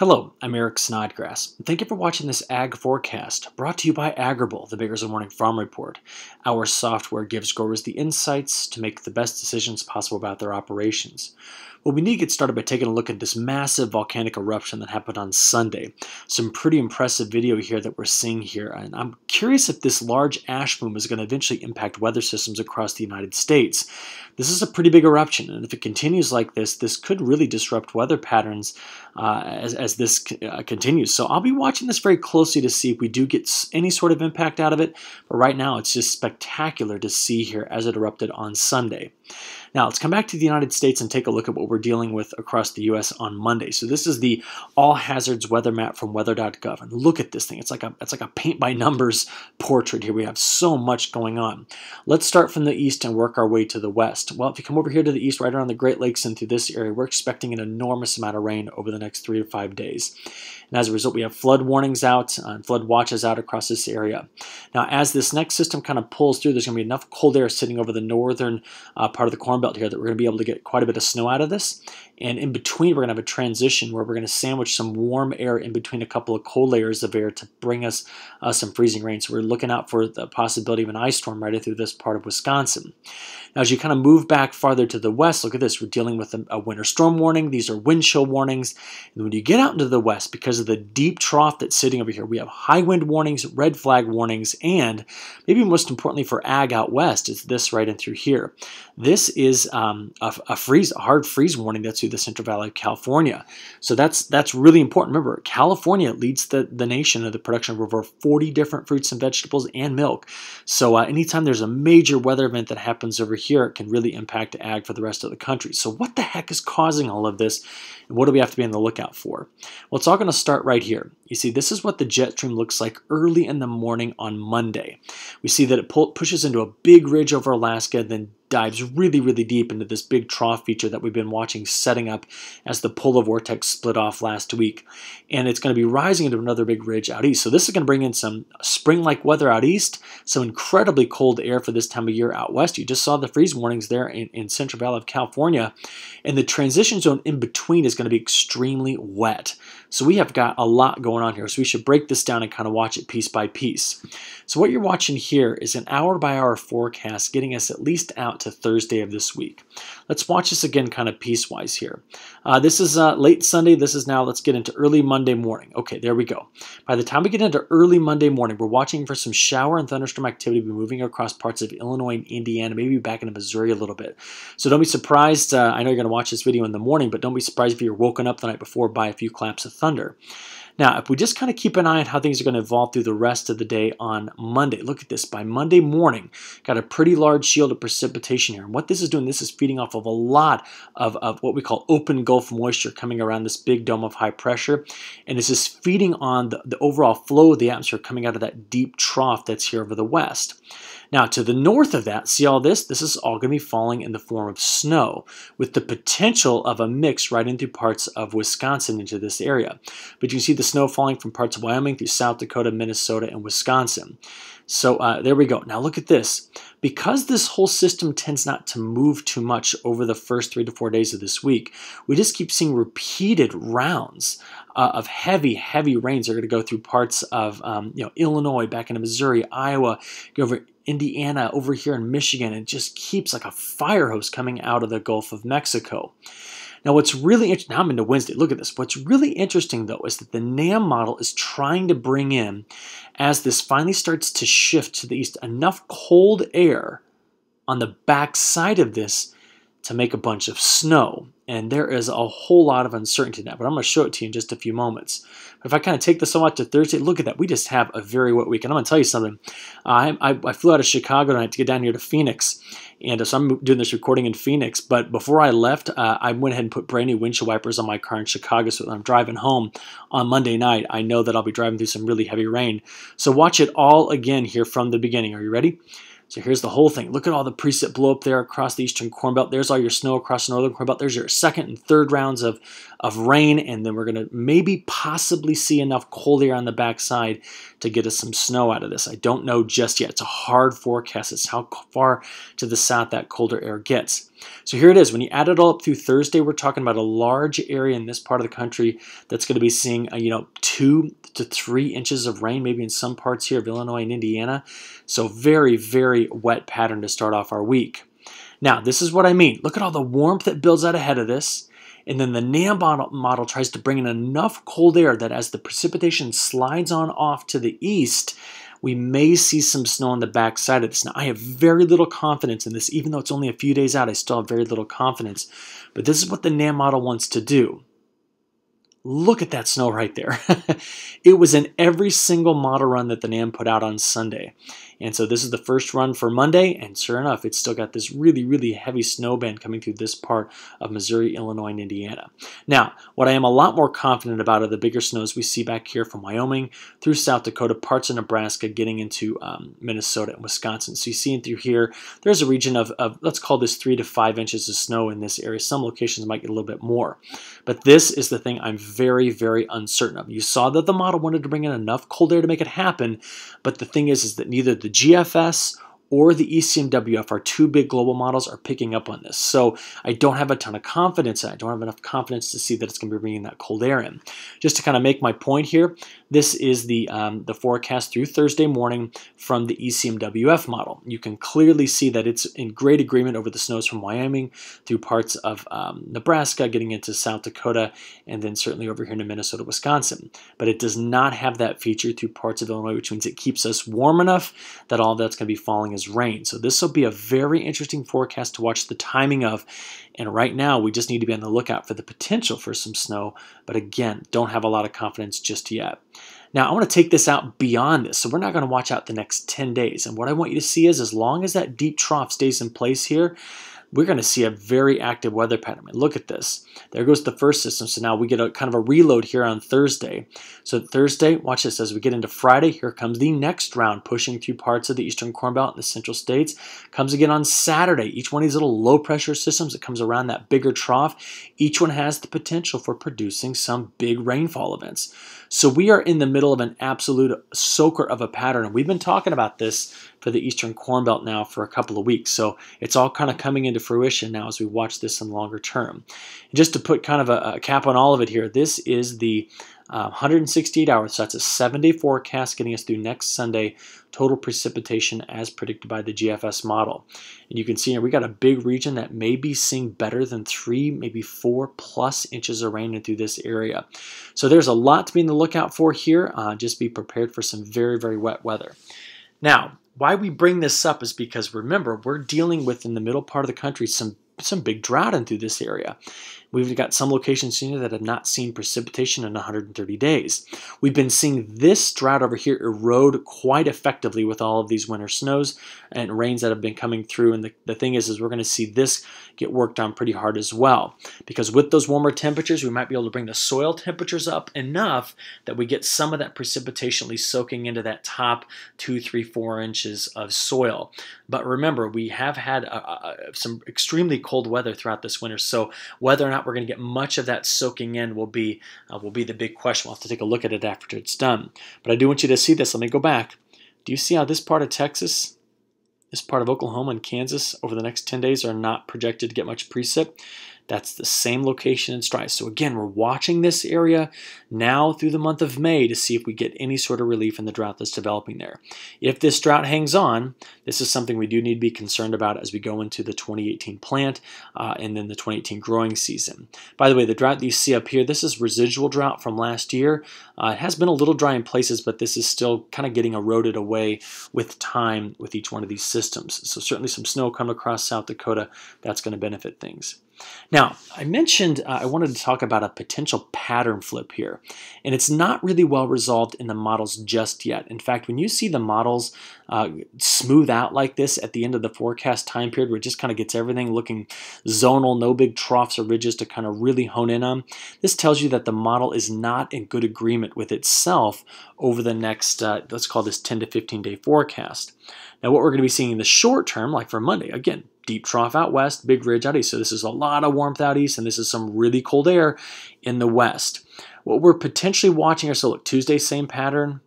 Hello, I'm Eric Snodgrass. Thank you for watching this Ag Forecast, brought to you by Agrible, the Bakers of Morning Farm Report. Our software gives growers the insights to make the best decisions possible about their operations. Well, we need to get started by taking a look at this massive volcanic eruption that happened on Sunday. Some pretty impressive video here that we're seeing here, and I'm curious if this large ash plume is going to eventually impact weather systems across the United States. This is a pretty big eruption, and if it continues like this could really disrupt weather patterns as this continues. So I'll be watching this very closely to see if we do get any sort of impact out of it, but right now it's just spectacular to see here as it erupted on Sunday. Now let's come back to the United States and take a look at what we're dealing with across the U.S. on Monday. So this is the all hazards weather map from weather.gov, and look at this thing. It's like a paint by numbers portrait here. We have so much going on. Let's start from the east and work our way to the west. Well, if you come over here to the east, right around the Great Lakes and through this area, we're expecting an enormous amount of rain over the next 3 to 5 days. And as a result, we have flood warnings out and flood watches out across this area. Now, as this next system kind of pulls through, there's going to be enough cold air sitting over the northern part of the Corn Belt here that we're going to be able to get quite a bit of snow out of this. And in between, we're going to have a transition where we're going to sandwich some warm air in between a couple of cold layers of air to bring us some freezing rain. So we're looking out for the possibility of an ice storm right through this part of Wisconsin. Now, as you kind of move back farther to the west, look at this. We're dealing with a winter storm warning. These are wind chill warnings. And when you get out into the west, because of the deep trough that's sitting over here, we have high wind warnings, red flag warnings, and maybe most importantly for ag out west is this right in through here. This is a hard freeze warning that's through the Central Valley of California. So that's really important. Remember, California leads the nation in the production of over 40 different fruits and vegetables and milk. So anytime there's a major weather event that happens over here, it can really impact ag for the rest of the country. So what the heck is causing all of this? And what do we have to be on the lookout for? Well, it's all going to start right here. You see, this is what the jet stream looks like early in the morning on Monday. We see that it pushes into a big ridge over Alaska, then dives really, really deep into this big trough feature that we've been watching setting up as the polar vortex split off last week. And it's going to be rising into another big ridge out east. So this is going to bring in some spring-like weather out east, some incredibly cold air for this time of year out west. You just saw the freeze warnings there in Central Valley of California. And the transition zone in between is going to be extremely wet. So we have got a lot going on here. So we should break this down and kind of watch it piece by piece. So what you're watching here is an hour-by-hour forecast getting us at least out to Thursday of this week. Let's watch this again kind of piecewise here. This is late Sunday. This is now, let's get into early Monday morning. Okay, there we go. By the time we get into early Monday morning, we're watching for some shower and thunderstorm activity moving across parts of Illinois and Indiana, maybe back into Missouri a little bit. So don't be surprised. I know you're going to watch this video in the morning, but don't be surprised if you're woken up the night before by a few claps of thunder. Now, if we just kind of keep an eye on how things are going to evolve through the rest of the day on Monday, look at this. By Monday morning, got a pretty large shield of precipitation here. And what this is doing, this is feeding off of a lot of what we call open Gulf moisture coming around this big dome of high pressure. And this is feeding on the overall flow of the atmosphere coming out of that deep trough that's here over the west. Now, to the north of that, see all this? This is all going to be falling in the form of snow with the potential of a mix right into parts of Wisconsin into this area. But you can see the snow falling from parts of Wyoming through South Dakota, Minnesota, and Wisconsin. So there we go. Now look at this. Because this whole system tends not to move too much over the first 3 to 4 days of this week, we just keep seeing repeated rounds of heavy, heavy rains that are going to go through parts of Illinois, back into Missouri, Iowa, go over Indiana, over here in Michigan, and it just keeps like a fire hose coming out of the Gulf of Mexico. Now, what's really interesting, now I'm into Wednesday, look at this. What's really interesting, though, is that the NAM model is trying to bring in, as this finally starts to shift to the east, enough cold air on the back side of this to make a bunch of snow. And there is a whole lot of uncertainty in that, but I'm going to show it to you in just a few moments. But if I kind of take this all out to Thursday, look at that. We just have a very wet week. And I'm going to tell you something. I flew out of Chicago tonight to get down here to Phoenix. And so I'm doing this recording in Phoenix. But before I left, I went ahead and put brand new windshield wipers on my car in Chicago. So when I'm driving home on Monday night, I know that I'll be driving through some really heavy rain. So watch it all again here from the beginning. Are you ready? So here's the whole thing. Look at all the precip blow up there across the eastern Corn Belt. There's all your snow across the northern Corn Belt. There's your second and third rounds of rain, and then we're going to maybe possibly see enough cold air on the backside to get us some snow out of this. I don't know just yet. It's a hard forecast. It's how far to the south that colder air gets. So here it is. When you add it all up through Thursday, we're talking about a large area in this part of the country that's going to be seeing 2 to 3 inches of rain, maybe in some parts here of Illinois and Indiana. So very, very wet pattern to start off our week. Now, this is what I mean. Look at all the warmth that builds out ahead of this. And then the NAM model tries to bring in enough cold air that as the precipitation slides on off to the east, we may see some snow on the backside of this. Now, I have very little confidence in this. Even though it's only a few days out, I still have very little confidence. But this is what the NAM model wants to do. Look at that snow right there. It was in every single model run that the NAM put out on Sunday. And so this is the first run for Monday, and sure enough, it's still got this really, really heavy snow band coming through this part of Missouri, Illinois, and Indiana. Now, what I am a lot more confident about are the bigger snows we see back here from Wyoming through South Dakota, parts of Nebraska, getting into Minnesota and Wisconsin. So you see in through here, there's a region of let's call this 3 to 5 inches of snow in this area. Some locations might get a little bit more. But this is the thing I'm very, very uncertain of. You saw that the model wanted to bring in enough cold air to make it happen, but the thing is that neither the GFS or the ECMWF, our two big global models, are picking up on this. So I don't have a ton of confidence in it. I don't have enough confidence to see that it's going to be bringing that cold air in. Just to kind of make my point here, this is the forecast through Thursday morning from the ECMWF model. You can clearly see that it's in great agreement over the snows from Wyoming through parts of Nebraska, getting into South Dakota, and then certainly over here into Minnesota, Wisconsin. But it does not have that feature through parts of Illinois, which means it keeps us warm enough that all that's going to be falling as rain. So this will be a very interesting forecast to watch the timing of. And right now, we just need to be on the lookout for the potential for some snow. But again, don't have a lot of confidence just yet. Now, I want to take this out beyond this. So we're not going to watch out the next 10 days. And what I want you to see is as long as that deep trough stays in place here, we're going to see a very active weather pattern. I mean, look at this. There goes the first system. So now we get a kind of a reload here on Thursday. So Thursday, watch this. As we get into Friday, here comes the next round, pushing through parts of the eastern Corn Belt and the central states. Comes again on Saturday. Each one of these little low-pressure systems that comes around that bigger trough, each one has the potential for producing some big rainfall events. So we are in the middle of an absolute soaker of a pattern. And we've been talking about this for the eastern Corn Belt now for a couple of weeks. So it's all kind of coming into fruition now as we watch this in longer term. And just to put kind of a cap on all of it here, this is the 168 hours, so that's a 7-day forecast getting us through next Sunday, total precipitation as predicted by the GFS model. And you can see here we got a big region that may be seeing better than 3, maybe 4+ inches of rain in through this area. So there's a lot to be on the lookout for here. Just be prepared for some very, very wet weather. Now, why we bring this up is because, remember, we're dealing with, in the middle part of the country, some big drought in through this area. We've got some locations here that have not seen precipitation in 130 days. We've been seeing this drought over here erode quite effectively with all of these winter snows and rains that have been coming through. And the thing is we're going to see this get worked on pretty hard as well. Because with those warmer temperatures, we might be able to bring the soil temperatures up enough that we get some of that precipitation at least soaking into that top 2, 3, 4 inches of soil. But remember, we have had some extremely cold weather throughout this winter, so whether or not we're going to get much of that soaking in will be the big question. We'll have to take a look at it after it's done. But I do want you to see this. Let me go back. Do you see how this part of Texas, this part of Oklahoma and Kansas over the next 10 days are not projected to get much precip? That's the same location in Strice. So again, we're watching this area now through the month of May to see if we get any sort of relief in the drought that's developing there. If this drought hangs on, this is something we do need to be concerned about as we go into the 2018 plant and then the 2018 growing season. By the way, the drought that you see up here, this is residual drought from last year. It has been a little dry in places, but this is still kind of getting eroded away with time with each one of these systems. So certainly some snow coming across South Dakota, that's going to benefit things. Now, I mentioned I wanted to talk about a potential pattern flip here, and it's not really well resolved in the models just yet. In fact, when you see the models smooth out like this at the end of the forecast time period where it just kind of gets everything looking zonal, no big troughs or ridges to kind of really hone in on, this tells you that the model is not in good agreement with itself over the next, let's call this 10 to 15 day forecast. Now, what we're going to be seeing in the short term, like for Monday, again, deep trough out west, big ridge out east. So this is a lot of warmth out east, and this is some really cold air in the west. What we're potentially watching here, so look, Tuesday, same pattern.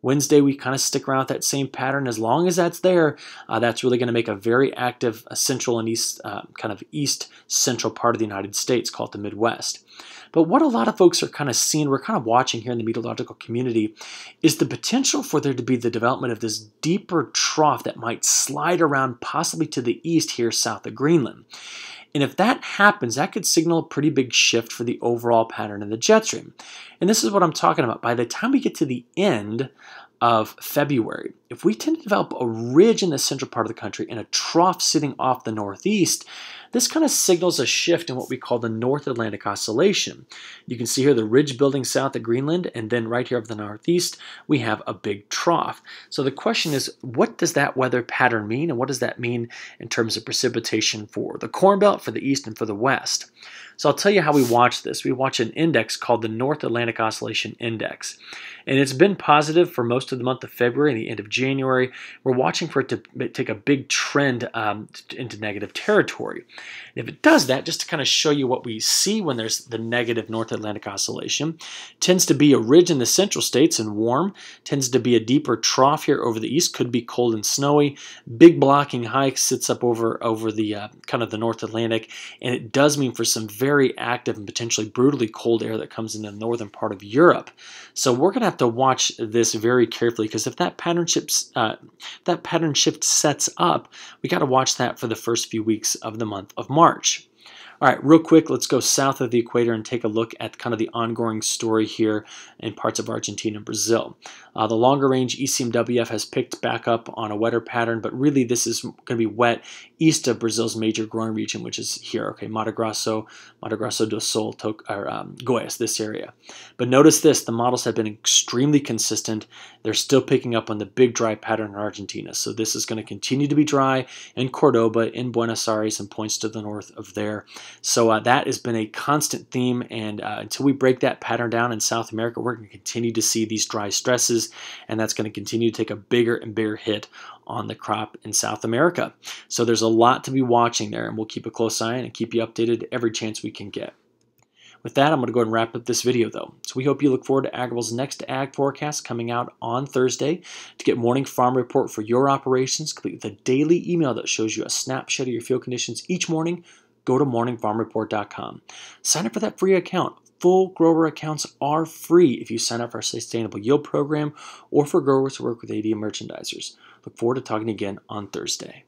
Wednesday, we kind of stick around with that same pattern. As long as that's there, that's really going to make a very active central and east, kind of east central part of the United States, called the Midwest. But what a lot of folks are kind of seeing, we're kind of watching here in the meteorological community, is the potential for there to be the development of this deeper trough that might slide around possibly to the east here south of Greenland. And if that happens, that could signal a pretty big shift for the overall pattern in the jet stream. And this is what I'm talking about. By the time we get to the end of February, if we tend to develop a ridge in the central part of the country and a trough sitting off the northeast, this kind of signals a shift in what we call the North Atlantic Oscillation. You can see here the ridge building south of Greenland, and then right here over the northeast, we have a big trough. So the question is, what does that weather pattern mean, and what does that mean in terms of precipitation for the Corn Belt, for the east, and for the west? So I'll tell you how we watch this. We watch an index called the North Atlantic Oscillation Index. And it's been positive for most of the month of February and the end of January. We're watching for it to take a big trend into negative territory. And if it does that, just to kind of show you what we see when there's the negative North Atlantic Oscillation, tends to be a ridge in the central states and warm, tends to be a deeper trough here over the east, could be cold and snowy, big blocking high sits up over the kind of the North Atlantic, and it does mean for some very active and potentially brutally cold air that comes in the northern part of Europe. So we're going to have to watch this very carefully, because if that pattern shift sets up, we got to watch that for the first few weeks of the month of March. All right, real quick, let's go south of the equator and take a look at kind of the ongoing story here in parts of Argentina and Brazil. The longer range ECMWF has picked back up on a wetter pattern, but really this is going to be wet east of Brazil's major growing region, which is here, okay, Mato Grosso do Sul, Goiás, this area. But notice this, the models have been extremely consistent. They're still picking up on the big dry pattern in Argentina. So this is going to continue to be dry in Cordoba, in Buenos Aires, and points to the north of there. So that has been a constant theme, and until we break that pattern down in South America, we're going to continue to see these dry stresses, and that's going to continue to take a bigger and bigger hit on the crop in South America. So there's a lot to be watching there, and we'll keep a close eye and keep you updated every chance we can get. With that, I'm going to go ahead and wrap up this video, though. So we hope you look forward to Agrible's next ag forecast coming out on Thursday. To get morning farm report for your operations, complete with a daily email that shows you a snapshot of your field conditions each morning, go to morningfarmreport.com. Sign up for that free account. Full grower accounts are free if you sign up for our Sustainable Yield program or for growers who work with AD merchandisers. Look forward to talking again on Thursday.